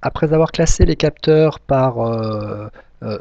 Après avoir classé les capteurs par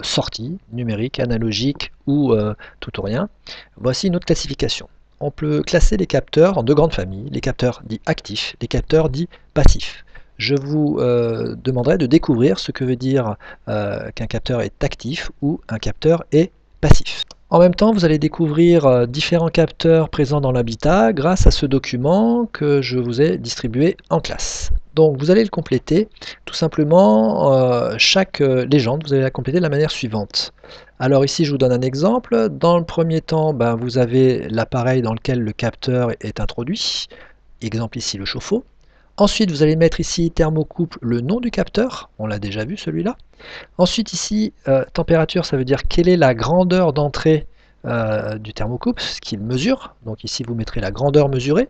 sortie, numérique, analogique ou tout ou rien, voici une autre classification. On peut classer les capteurs en deux grandes familles, les capteurs dits actifs, les capteurs dits passifs. Je vous demanderai de découvrir ce que veut dire qu'un capteur est actif ou un capteur est passif. En même temps, vous allez découvrir différents capteurs présents dans l'habitat grâce à ce document que je vous ai distribué en classe. Donc vous allez le compléter, tout simplement, chaque légende, vous allez la compléter de la manière suivante. Alors ici, je vous donne un exemple. Dans le premier temps, vous avez l'appareil dans lequel le capteur est introduit. Exemple ici, le chauffe-eau. Ensuite, vous allez mettre ici thermocouple, le nom du capteur. On l'a déjà vu celui-là. Ensuite ici, température, ça veut dire quelle est la grandeur d'entrée du thermocouple, ce qu'il mesure. Donc ici, vous mettrez la grandeur mesurée.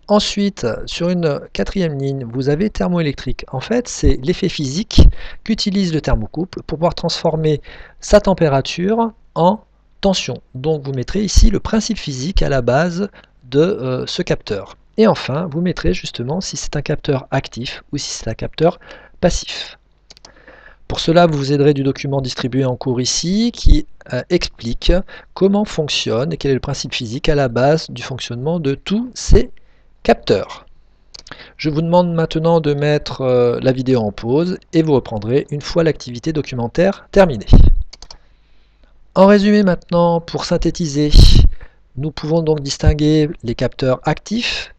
Ensuite, sur une quatrième ligne, vous avez thermoélectrique. En fait, c'est l'effet physique qu'utilise le thermocouple pour pouvoir transformer sa température en tension. Donc vous mettrez ici le principe physique à la base de ce capteur. Et enfin, vous mettrez justement si c'est un capteur actif ou si c'est un capteur passif. Pour cela, vous vous aiderez du document distribué en cours ici qui explique comment fonctionne et quel est le principe physique à la base du fonctionnement de tous ces capteurs. Je vous demande maintenant de mettre la vidéo en pause et vous reprendrez une fois l'activité documentaire terminée. En résumé maintenant, pour synthétiser, nous pouvons donc distinguer les capteurs actifs.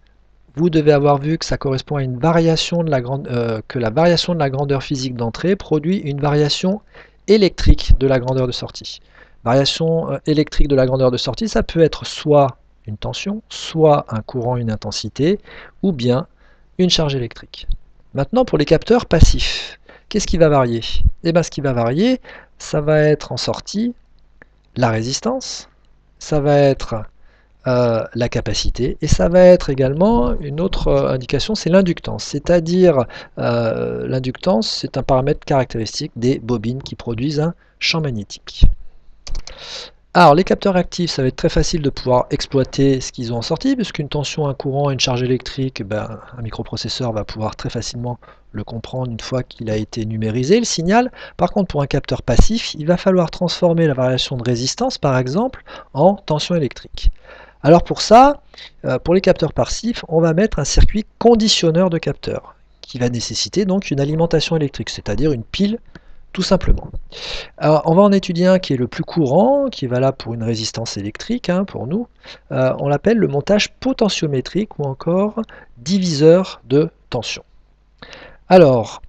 Vous devez avoir vu que ça correspond à une variation de la variation de la grandeur physique d'entrée produit une variation électrique de la grandeur de sortie. Variation électrique de la grandeur de sortie, ça peut être soit une tension, soit un courant, une intensité, ou bien une charge électrique. Maintenant, pour les capteurs passifs, qu'est-ce qui va varier? Eh bien, ce qui va varier, ça va être en sortie la résistance, ça va être la capacité, et ça va être également une autre indication, c'est l'inductance, c'est-à-dire l'inductance, c'est un paramètre caractéristique des bobines qui produisent un champ magnétique. Alors les capteurs actifs, ça va être très facile de pouvoir exploiter ce qu'ils ont en sortie, puisqu'une tension, un courant et une charge électrique, un microprocesseur va pouvoir très facilement le comprendre une fois qu'il a été numérisé, le signal. Par contre, pour un capteur passif, il va falloir transformer la variation de résistance, par exemple, en tension électrique. Alors pour ça, pour les capteurs passifs, on va mettre un circuit conditionneur de capteurs, qui va nécessiter donc une alimentation électrique, c'est-à-dire une pile tout simplement. Alors, on va en étudier un qui est le plus courant, qui est valable pour une résistance électrique, pour nous. On l'appelle le montage potentiométrique ou encore diviseur de tension. Alors,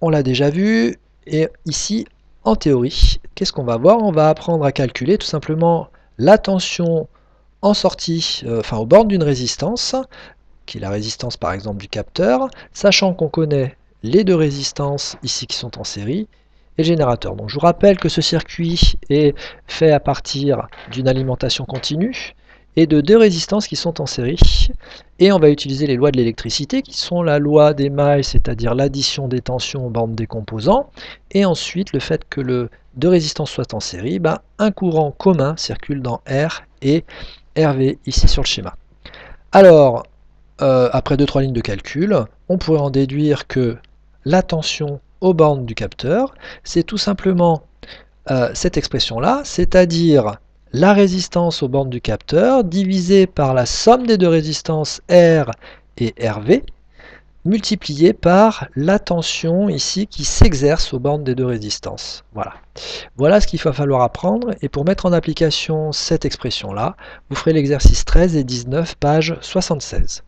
on l'a déjà vu, et ici, en théorie, qu'est-ce qu'on va voir? On va apprendre à calculer tout simplement la tension en sortie, aux bornes d'une résistance, qui est la résistance par exemple du capteur, sachant qu'on connaît les deux résistances ici qui sont en série, et le générateur. Donc je vous rappelle que ce circuit est fait à partir d'une alimentation continue et de deux résistances qui sont en série. Et on va utiliser les lois de l'électricité qui sont la loi des mailles, c'est-à-dire l'addition des tensions aux bornes des composants, et ensuite le fait que deux résistances soient en série, un courant commun circule dans R et RV ici sur le schéma. Alors, après 2-3 lignes de calcul, on pourrait en déduire que la tension aux bornes du capteur, c'est tout simplement cette expression-là, c'est-à-dire la résistance aux bornes du capteur divisée par la somme des deux résistances R et RV, multipliée par la tension ici qui s'exerce aux bornes des deux résistances. Voilà. Voilà ce qu'il va falloir apprendre, et pour mettre en application cette expression-là, vous ferez l'exercice 13 et 19, page 76.